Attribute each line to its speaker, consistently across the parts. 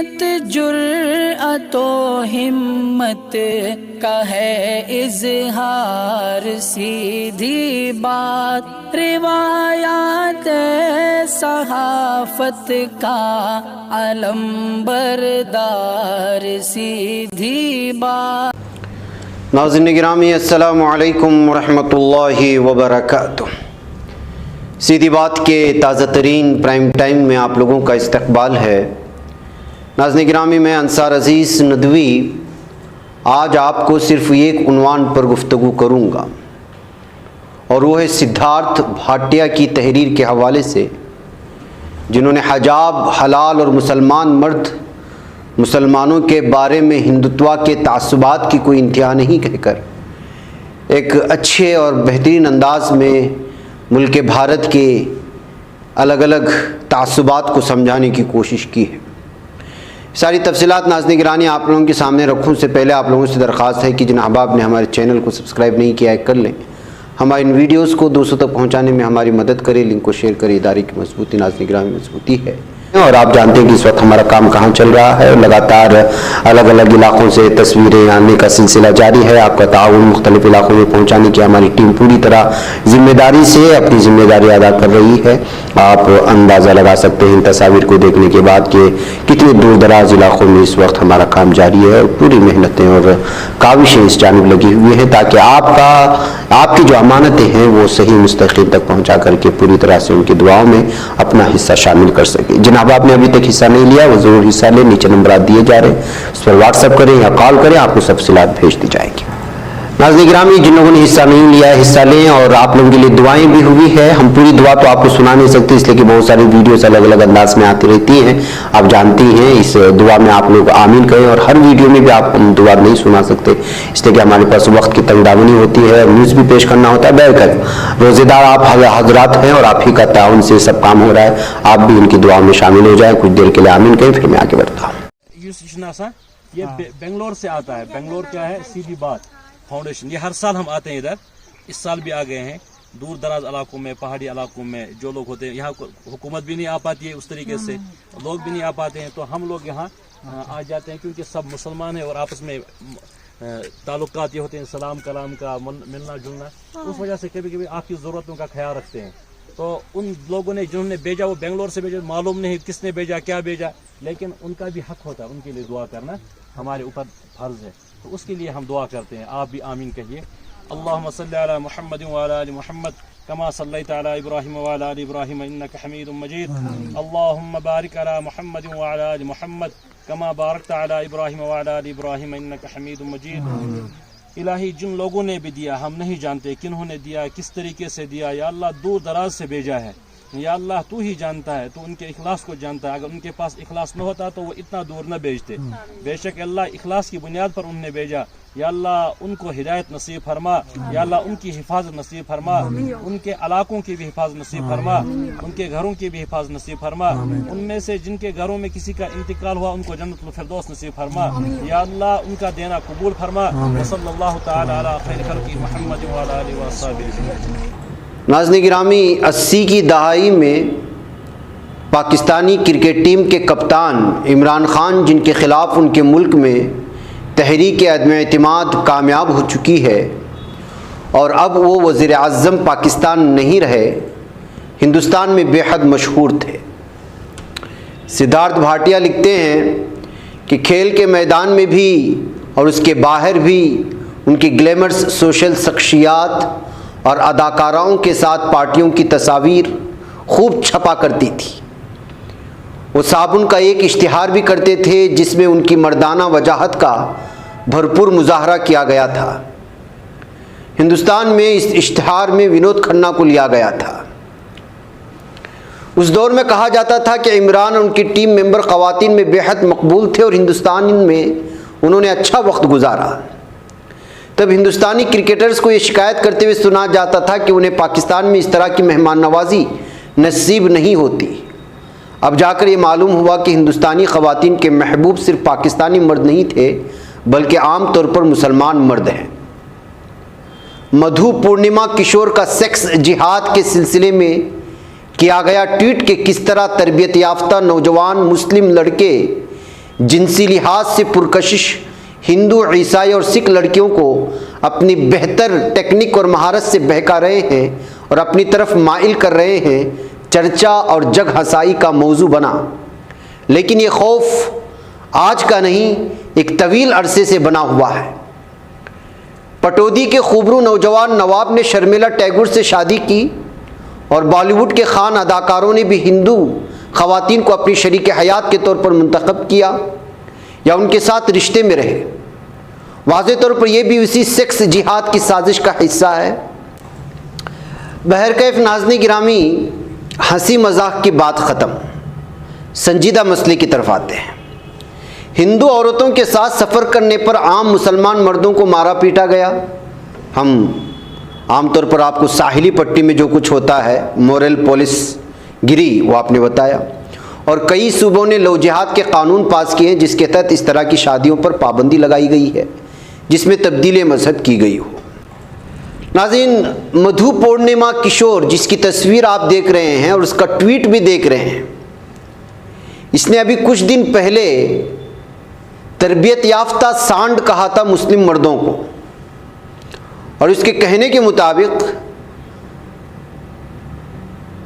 Speaker 1: سیرت جرأت و ہمت کا ہے اظہار، سیدھی بات روایات صحافت کا علم بردار، سیدھی بات۔
Speaker 2: ناظرین گرامی السلام علیکم ورحمۃ اللہ وبرکاتہ۔ سیدھی بات کے تازہ ترین پرائم ٹائم میں آپ لوگوں کا استقبال ہے۔ ناظرین گرامی، میں انصار عزیز ندوی آج آپ کو صرف ایک عنوان پر گفتگو کروں گا، اور وہ ہے سدھارتھ بھاٹیہ کی تحریر کے حوالے سے، جنہوں نے حجاب حلال اور مسلمان مرد مسلمانوں کے بارے میں ہندوتوا کے تعصبات کی کوئی انتہا نہیں کہہ کر ایک اچھے اور بہترین انداز میں ملک بھارت کے الگ الگ تعصبات کو سمجھانے کی کوشش کی ہے۔ ساری تفصیلات ناظرین گرامی آپ لوگوں کے سامنے رکھوں سے پہلے آپ لوگوں سے درخواست ہے کہ جن احباب نے ہمارے چینل کو سبسکرائب نہیں کیا ہے کر لیں، ہماری ان ویڈیوز کو دوستوں تک پہنچانے میں ہماری مدد کریں، لنک کو شیئر کریں۔ ادارے کی مضبوطی ناظرین گرامی مضبوطی ہے، اور آپ جانتے ہیں کہ اس وقت ہمارا کام کہاں چل رہا ہے، لگاتار الگ الگ علاقوں سے تصویریں آنے کا سلسلہ جاری ہے۔ آپ کا تعاون مختلف علاقوں میں پہنچانے کی ہماری ٹیم پوری طرح ذمہ داری سے اپنی ذمہ داری ادا کر رہی ہے۔ آپ اندازہ لگا سکتے ہیں ان تصاویر کو دیکھنے کے بعد کہ کتنے دور دراز علاقوں میں اس وقت ہمارا کام جاری ہے، اور پوری محنتیں اور کاوشیں اس جانب لگی ہوئی ہیں تاکہ آپ کی جو امانتیں ہیں وہ صحیح مستحقین تک پہنچا کر کے پوری طرح سے ان کی دعاؤں میں اپنا حصہ شامل کر سکیں۔ جن احباب نے ابھی تک حصہ نہیں لیا وہ ضرور حصہ لیں، نیچے نمبرات دیے جا رہے ہیں، اس پر واٹس ایپ کریں یا کال کریں، آپ کو تفصیلات بھیج دی جائیں گی۔ ناظرین گرامی، جن لوگوں نے حصہ نہیں لیا ہے حصہ لیں، اور آپ لوگوں کے لیے دعائیں بھی ہوئی ہے۔ ہم پوری دعا تو آپ کو سنا نہیں سکتے، اس لیے کہ بہت ساری ویڈیوز الگ الگ انداز میں آتی رہتی ہیں، آپ جانتی ہیں۔ اس دعا میں آپ لوگ آمین کہیں، اور ہر ویڈیو میں بھی آپ دعا نہیں سنا سکتے اس لیے کہ ہمارے پاس وقت کی تنگ دامنی ہوتی ہے، نیوز بھی پیش کرنا ہوتا ہے۔ بہرکیف روزے دار آپ حضرات ہیں، اور آپ ہی کا تعاون سے سب کام ہو رہا ہے، آپ بھی ان کی دعا میں شامل ہو جائیں۔ کچھ دیر کے لیے آمین کہیں، پھر میں آگے بڑھتا ہوں۔
Speaker 3: یہ بنگلور سے آتا ہے۔ بنگلور کیا ہے؟ سیدھی بات فاؤنڈیشن۔ یہ ہر سال ہم آتے ہیں ادھر، اس سال بھی آ گئے ہیں۔ دور دراز علاقوں میں، پہاڑی علاقوں میں جو لوگ ہوتے ہیں، یہاں حکومت بھی نہیں آ پاتی ہے اس طریقے سے، لوگ بھی نہیں آ پاتے ہیں، تو ہم لوگ یہاں آ جاتے ہیں کیونکہ سب مسلمان ہیں اور آپس میں تعلقات یہ ہوتے ہیں سلام کلام کا، ملنا جلنا، اس وجہ سے کبھی کبھی آپ کی ضرورتوں کا خیال رکھتے ہیں۔ تو ان لوگوں نے جنہوں نے بھیجا وہ بنگلور سے بھیجا، معلوم نہیں کس نے بھیجا کیا بھیجا، لیکن ان کا بھی حق ہوتا ہے، ان کے لیے دعا کرنا ہمارے اوپر فرض ہے، تو اس کے لیے ہم دعا کرتے ہیں۔ آپ بھی آمین کہیے۔ اللہم صلی علی محمد وعلی آل محمد کما صلیت علی ابراہیم وعلی آل ابراہیم انک حمید مجید۔ اللہم بارک علی محمد وعلی آل محمد کما بارکت علی ابراہیم وعلی آل ابراہیم انک حمید مجید۔ الہی جن لوگوں نے بھی دیا ہم نہیں جانتے کنہوں نے دیا، کس طریقے سے دیا، یا اللہ دور دراز سے بھیجا ہے، یا اللہ تو ہی جانتا ہے، تو ان کے اخلاص کو جانتا ہے۔ اگر ان کے پاس اخلاص نہ ہوتا تو وہ اتنا دور نہ بھیجتے، بے شک اللہ اخلاص کی بنیاد پر انہوں نے بھیجا۔ یا اللہ ان کو ہدایت نصیب فرما، یا اللہ ان کی حفاظت نصیب فرما، ان کے علاقوں کی بھی حفاظت نصیب فرما، ان کے گھروں کی بھی حفاظت نصیب فرما، ان میں سے جن کے گھروں میں کسی کا انتقال ہوا ان کو جنت الفردوس نصیب فرما، یا اللہ ان کا دینا قبول فرما۔ صلی اللہ تعالی علی خیر خلق محمد وعلی آلہ وصحبہ اجمعین۔
Speaker 2: ناظرین گرامی، 80 کی دہائی میں پاکستانی کرکٹ ٹیم کے کپتان عمران خان، جن کے خلاف ان کے ملک میں تحریک عدم اعتماد کامیاب ہو چکی ہے اور اب وہ وزیر اعظم پاکستان نہیں رہے، ہندوستان میں بے حد مشہور تھے۔ سدھارتھ بھاٹیہ لکھتے ہیں کہ کھیل کے میدان میں بھی اور اس کے باہر بھی ان کی گلیمرس سوشل شخصیات اور اداکاراؤں کے ساتھ پارٹیوں کی تصاویر خوب چھپا کرتی تھی۔ وہ صابن کا ایک اشتہار بھی کرتے تھے جس میں ان کی مردانہ وجاہت کا بھرپور مظاہرہ کیا گیا تھا۔ ہندوستان میں اس اشتہار میں ونود کھنہ کو لیا گیا تھا۔ اس دور میں کہا جاتا تھا کہ عمران اور ان کی ٹیم ممبر خواتین میں بے حد مقبول تھے اور ہندوستان میں انہوں نے اچھا وقت گزارا۔ تب ہندوستانی کرکٹرز کو یہ شکایت کرتے ہوئے سنا جاتا تھا کہ انہیں پاکستان میں اس طرح کی مہمان نوازی نصیب نہیں ہوتی۔ اب جا کر یہ معلوم ہوا کہ ہندوستانی خواتین کے محبوب صرف پاکستانی مرد نہیں تھے بلکہ عام طور پر مسلمان مرد ہیں۔ مدھو پورنیما کشور کا سیکس جہاد کے سلسلے میں کیا گیا ٹویٹ کہ کس طرح تربیت یافتہ نوجوان مسلم لڑکے جنسی لحاظ سے پرکشش ہندو، عیسائی اور سکھ لڑکیوں کو اپنی بہتر ٹیکنک اور مہارت سے بہکا رہے ہیں اور اپنی طرف مائل کر رہے ہیں، چرچا اور جگ ہنسائی کا موضوع بنا۔ لیکن یہ خوف آج کا نہیں، ایک طویل عرصے سے بنا ہوا ہے۔ پٹودی کے خوبرو نوجوان نواب نے شرمیلا ٹیگور سے شادی کی اور بالی ووڈ کے خان اداکاروں نے بھی ہندو خواتین کو اپنی شریک حیات کے طور پر منتخب کیا یا ان کے ساتھ رشتے میں رہے۔ واضح طور پر یہ بھی اسی سیکس جہاد کی سازش کا حصہ ہے۔ بہرکیف ناظرین گرامی، ہنسی مذاق کی بات ختم، سنجیدہ مسئلے کی طرف آتے ہیں۔ ہندو عورتوں کے ساتھ سفر کرنے پر عام مسلمان مردوں کو مارا پیٹا گیا۔ ہم عام طور پر آپ کو ساحلی پٹی میں جو کچھ ہوتا ہے، مورل پولیس گری، وہ آپ نے بتایا، اور کئی صوبوں نے لو جہاد کے قانون پاس کیے ہیں جس کے تحت اس طرح کی شادیوں پر پابندی لگائی گئی ہے جس میں تبدیل مذہب کی گئی ہو۔ ناظرین، مدھو پورنیما کشور جس کی تصویر آپ دیکھ رہے ہیں اور اس کا ٹویٹ بھی دیکھ رہے ہیں، اس نے ابھی کچھ دن پہلے تربیت یافتہ سانڈ کہا تھا مسلم مردوں کو، اور اس کے کہنے کے مطابق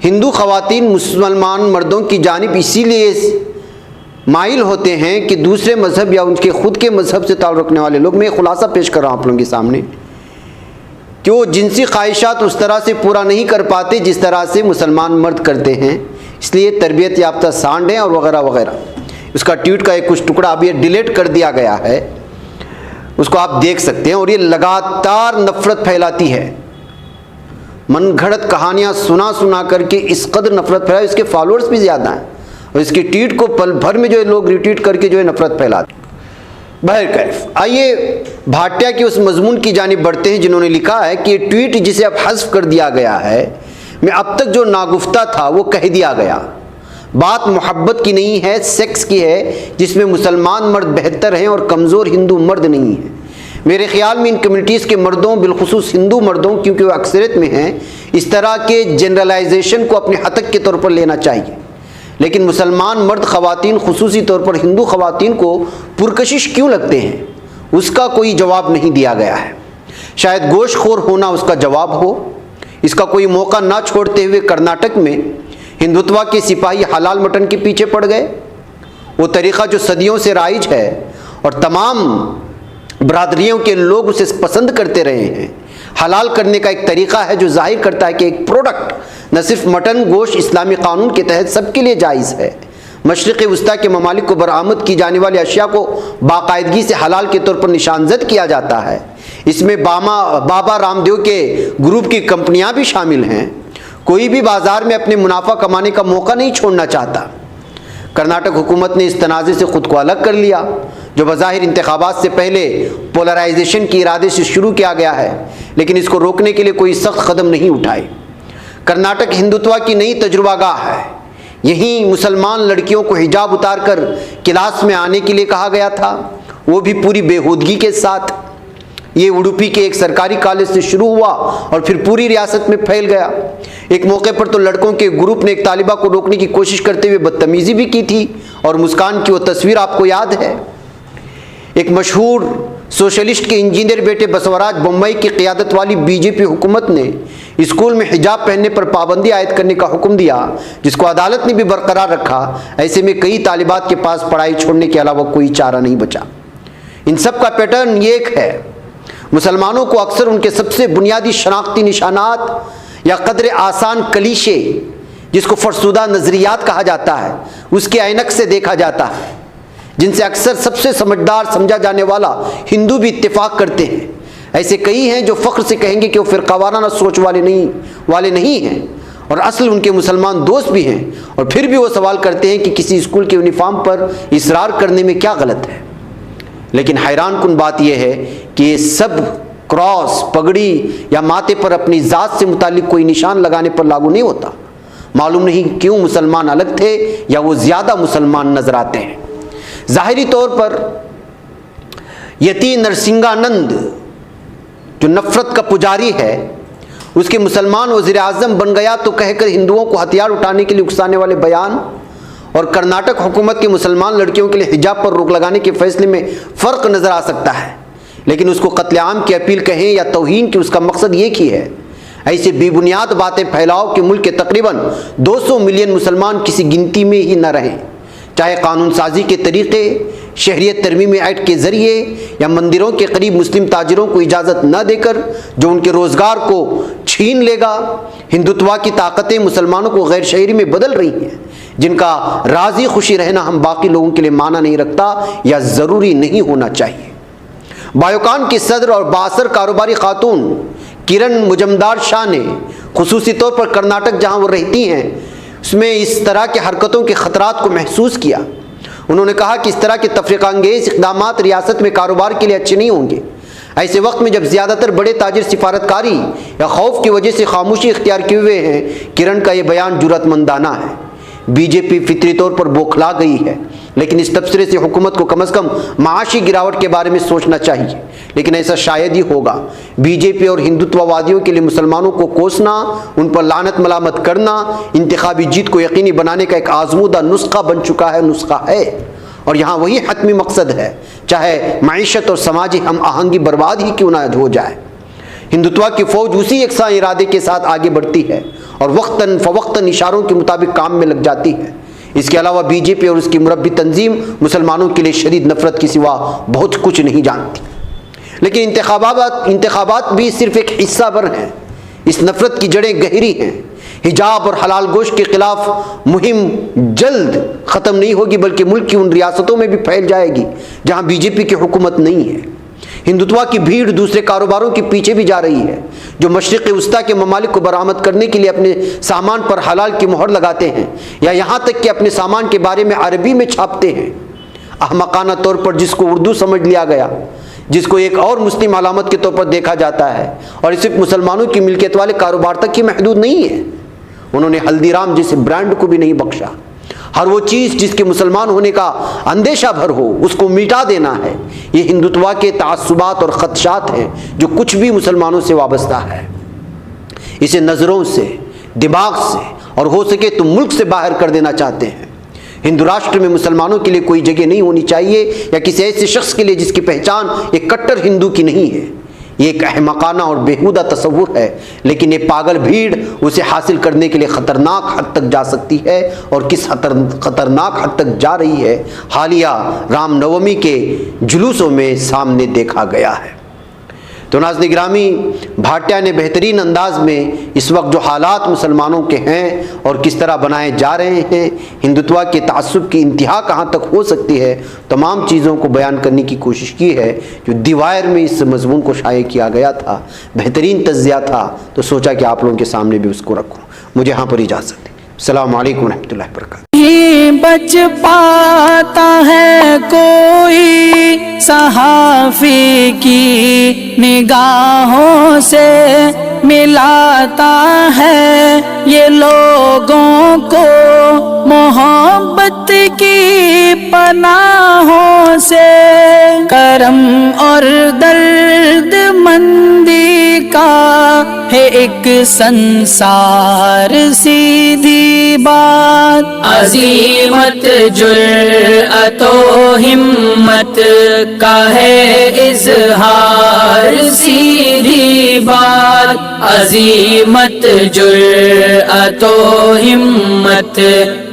Speaker 2: ہندو خواتین مسلمان مردوں کی جانب اسی لیے مائل ہوتے ہیں کہ دوسرے مذہب یا ان کے خود کے مذہب سے تعلق رکھنے والے لوگ، میں خلاصہ پیش کر رہا ہوں آپ لوگوں کے سامنے، کہ وہ جنسی خواہشات اس طرح سے پورا نہیں کر پاتے جس طرح سے مسلمان مرد کرتے ہیں، اس لیے تربیت یافتہ سانڈ ہیں اور وغیرہ وغیرہ۔ اس کا ٹویٹ کا ایک کچھ ٹکڑا اب یہ ڈیلیٹ کر دیا گیا ہے، اس کو آپ دیکھ سکتے ہیں، اور یہ لگاتار نفرت پھیلاتی ہے۔ من گھڑت کہانیاں سنا کر کے اس قدر نفرت پھیلائی، اس کے فالوورز بھی زیادہ ہیں، اور اس کی ٹویٹ کو پل بھر میں جو ہے لوگ ریٹویٹ کر کے جو ہے نفرت پھیلاتے ہیں۔ بہرکیف آئیے بھاٹیا کے اس مضمون کی جانب بڑھتے ہیں جنہوں نے لکھا ہے کہ یہ ٹویٹ جسے اب حذف کر دیا گیا ہے، میں اب تک جو ناگفتہ تھا وہ کہہ دیا گیا۔ بات محبت کی نہیں ہے، سیکس کی ہے، جس میں مسلمان مرد بہتر ہیں اور کمزور ہندو مرد نہیں ہیں۔ میرے خیال میں ان کمیونٹیز کے مردوں، بالخصوص ہندو مردوں کیونکہ وہ اکثریت میں ہیں، اس طرح کے جنرلائزیشن کو اپنے ہتک کے طور پر لینا چاہیے۔ لیکن مسلمان مرد خواتین، خصوصی طور پر ہندو خواتین کو پرکشش کیوں لگتے ہیں، اس کا کوئی جواب نہیں دیا گیا ہے۔ شاید گوشت خور ہونا اس کا جواب ہو۔ اس کا کوئی موقع نہ چھوڑتے ہوئے کرناٹک میں ہندوتوا کے سپاہی حلال مٹن کے پیچھے پڑ گئے۔ وہ طریقہ جو صدیوں سے رائج ہے اور تمام برادریوں کے لوگ اسے پسند کرتے رہے ہیں، حلال کرنے کا ایک طریقہ ہے جو ظاہر کرتا ہے کہ ایک پروڈکٹ، نہ صرف مٹن گوشت، اسلامی قانون کے تحت سب کے لیے جائز ہے۔ مشرق وسطیٰ کے ممالک کو برآمد کی جانے والی اشیاء کو باقاعدگی سے حلال کے طور پر نشانزد کیا جاتا ہے۔ اس میں بابا رام دیو کے گروپ کی کمپنیاں بھی شامل ہیں۔ کوئی بھی بازار میں اپنے منافع کمانے کا موقع نہیں چھوڑنا چاہتا۔ کرناٹک حکومت نے اس تنازع سے خود کو الگ کر لیا، جو بظاہر انتخابات سے پہلے پولرائزیشن کے ارادے سے شروع کیا گیا ہے، لیکن اس کو روکنے کے لیے کوئی سخت قدم نہیں اٹھائے۔ کرناٹک ہندوتوا کی نئی تجربہ گاہ ہے۔ یہیں مسلمان لڑکیوں کو حجاب اتار کر کلاس میں آنے کے لیے کہا گیا تھا، وہ بھی پوری بےہودگی کے ساتھ۔ یہ اڈوپی کے ایک سرکاری کالج سے شروع ہوا اور پھر پوری ریاست میں پھیل گیا۔ ایک موقع پر تو لڑکوں کے گروپ نے ایک طالبہ کو روکنے کی کوشش کرتے ہوئے بدتمیزی بھی کی تھی، اور مسکان کی وہ تصویر آپ کو یاد ہے۔ ایک مشہور سوشلسٹ کے انجینئر بیٹے بسوراج بمبئی کی قیادت والی بی جے پی حکومت نے اسکول میں حجاب پہننے پر پابندی عائد کرنے کا حکم دیا، جس کو عدالت نے بھی برقرار رکھا۔ ایسے میں کئی طالبات کے پاس پڑھائی چھوڑنے کے علاوہ کوئی چارہ نہیں بچا۔ ان سب کا پیٹرن یہ ایک ہے، مسلمانوں کو اکثر ان کے سب سے بنیادی شناختی نشانات یا قدر آسان کلیشے، جس کو فرسودہ نظریات کہا جاتا ہے، اس کے عینک سے دیکھا جاتا ہے، جن سے اکثر سب سے سمجھدار سمجھا جانے والا ہندو بھی اتفاق کرتے ہیں۔ ایسے کئی ہیں جو فخر سے کہیں گے کہ وہ فرقہ وارانہ سوچ والے نہیں ہیں، اور اصل ان کے مسلمان دوست بھی ہیں، اور پھر بھی وہ سوال کرتے ہیں کہ کسی اسکول کے یونیفارم پر اصرار کرنے میں کیا غلط ہے۔ لیکن حیران کن بات یہ ہے کہ یہ سب کراس، پگڑی یا ماتھے پر اپنی ذات سے متعلق کوئی نشان لگانے پر لاگو نہیں ہوتا۔ معلوم نہیں کیوں مسلمان الگ تھے یا وہ زیادہ مسلمان نظر آتے ہیں۔ ظاہری طور پر یتی نرسنگانند جو نفرت کا پجاری ہے، اس کے مسلمان وزیر اعظم بن گیا تو کہہ کر ہندوؤں کو ہتھیار اٹھانے کے لیے اکسانے والے بیان اور کرناٹک حکومت کی مسلمان لڑکیوں کے لیے حجاب پر روک لگانے کے فیصلے میں فرق نظر آ سکتا ہے، لیکن اس کو قتل عام کی اپیل کہیں یا توہین کی، اس کا مقصد ایک ہی ہے۔ ایسے بے بنیاد باتیں پھیلاؤ کہ ملک کے تقریباً 200 ملین مسلمان کسی گنتی میں ہی نہ رہیں، چاہے قانون سازی کے طریقے، شہریت ترمیمی ایکٹ کے ذریعے، یا مندروں کے قریب مسلم تاجروں کو اجازت نہ دے کر جو ان کے روزگار کو چھین لے گا۔ ہندوتوا کی طاقتیں مسلمانوں کو غیر شہری میں بدل رہی ہیں، جن کا راضی خوشی رہنا ہم باقی لوگوں کے لیے معنی نہیں رکھتا یا ضروری نہیں ہونا چاہیے۔ بایوکان کی صدر اور بااثر کاروباری خاتون کرن مجمدار شاہ نے خصوصی طور پر کرناٹک جہاں وہ رہتی ہیں اس میں اس طرح کے حرکتوں کے خطرات کو محسوس کیا۔ انہوں نے کہا کہ اس طرح کے تفریقہ انگیز اقدامات ریاست میں کاروبار کے لیے اچھے نہیں ہوں گے۔ ایسے وقت میں جب زیادہ تر بڑے تاجر سفارتکاری یا خوف کی وجہ سے خاموشی اختیار کیے ہوئے ہیں، کرن کا یہ بیان جرأت مندانہ ہے۔ بی جے پی فطری طور پر بوکھلا گئی ہے، لیکن اس تبصرے سے حکومت کو کم از کم معاشی گراوٹ کے بارے میں سوچنا چاہیے، لیکن ایسا شاید ہی ہوگا۔ بی جے پی اور ہندوتوا وادیوں کے لیے مسلمانوں کو کوسنا، ان پر لعنت ملامت کرنا انتخابی جیت کو یقینی بنانے کا ایک آزمودہ نسخہ بن چکا ہے، اور یہاں وہی حتمی مقصد ہے، چاہے معیشت اور سماجی ہم آہنگی برباد ہی کیوں نہ ہو جائے۔ ہندوتوا کی فوج اسی یکساں ارادے کے ساتھ آگے بڑھتی ہے اور وقتاً فوقتاً اشاروں کے مطابق کام میں لگ جاتی ہے۔ اس کے علاوہ بی جے پی اور اس کی مربی تنظیم مسلمانوں کے لیے شدید نفرت کے سوا بہت کچھ نہیں جانتی، لیکن انتخابات بھی صرف ایک حصہ بھر ہیں۔ اس نفرت کی جڑیں گہری ہیں۔ حجاب اور حلال گوشت کے خلاف مہم جلد ختم نہیں ہوگی، بلکہ ملک کی ان ریاستوں میں بھی پھیل جائے گی جہاں بی جے پی کی حکومت نہیں ہے۔ ہندوتوا کی بھیڑ دوسرے کاروباروں کے پیچھے بھی جا رہی ہے، جو مشرق وسطیٰ کے ممالک کو برآمد کرنے کے لیے اپنے سامان پر حلال کی مہر لگاتے ہیں، یا یہاں تک کہ اپنے سامان کے بارے میں عربی میں چھاپتے ہیں۔ احمقانہ طور پر جس کو اردو سمجھ لیا گیا، جس کو ایک اور مسلم علامت کے طور پر دیکھا جاتا ہے، اور صرف مسلمانوں کی ملکیت والے کاروبار تک ہی محدود نہیں ہے۔ انہوں نے ہلدی رام جیسے برانڈ کو بھی نہیں بخشا۔ ہر وہ چیز جس کے مسلمان ہونے کا اندیشہ بھر ہو، اس کو مٹا دینا ہے۔ یہ ہندوتوا کے تعصبات اور خدشات ہیں جو کچھ بھی مسلمانوں سے وابستہ ہے۔ اسے نظروں سے، دماغ سے اور ہو سکے تو ملک سے باہر کر دینا چاہتے ہیں۔ ہندو راشٹر میں مسلمانوں کے لیے کوئی جگہ نہیں ہونی چاہیے، یا کسی ایسے شخص کے لیے جس کی پہچان ایک کٹر ہندو کی نہیں ہے۔ یہ ایک احمقانہ اور بیہودہ تصور ہے، لیکن یہ پاگل بھیڑ اسے حاصل کرنے کے لیے خطرناک حد تک جا سکتی ہے، اور کس خطرناک حد تک جا رہی ہے حالیہ رام نومی کے جلوسوں میں سامنے دیکھا گیا ہے۔ تو ناظرین گرامی، بھاٹیہ نے بہترین انداز میں اس وقت جو حالات مسلمانوں کے ہیں اور کس طرح بنائے جا رہے ہیں، ہندوتوا کے تعصب کی انتہا کہاں تک ہو سکتی ہے، تمام چیزوں کو بیان کرنے کی کوشش کی ہے۔ جو دی وائر میں اس مضمون کو شائع کیا گیا تھا، بہترین تجزیہ تھا، تو سوچا کہ آپ لوگوں کے سامنے بھی اس کو رکھوں۔ مجھے یہاں پر اجازت دیں۔ السلام علیکم ورحمۃ اللہ وبرکاتہ۔
Speaker 1: بچ پاتا ہے کوئی صحافی کی نگاہوں سے، ملاتا ہے یہ لوگوں کو محبت کی پناہوں سے۔ کرم اور درد مندی کا ہے ایک سنسار، سیدھی بات عظیمت جرأت و ہمت کا ہے اظہار، سیدھی بات عظیمت جرأت و ہمت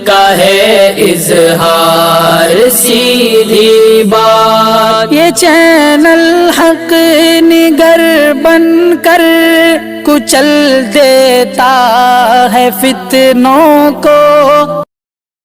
Speaker 1: کا ہے اظہار، سیدھی بات۔ یہ چینل حق نگر بن کر کچل دیتا ہے فتنوں کو۔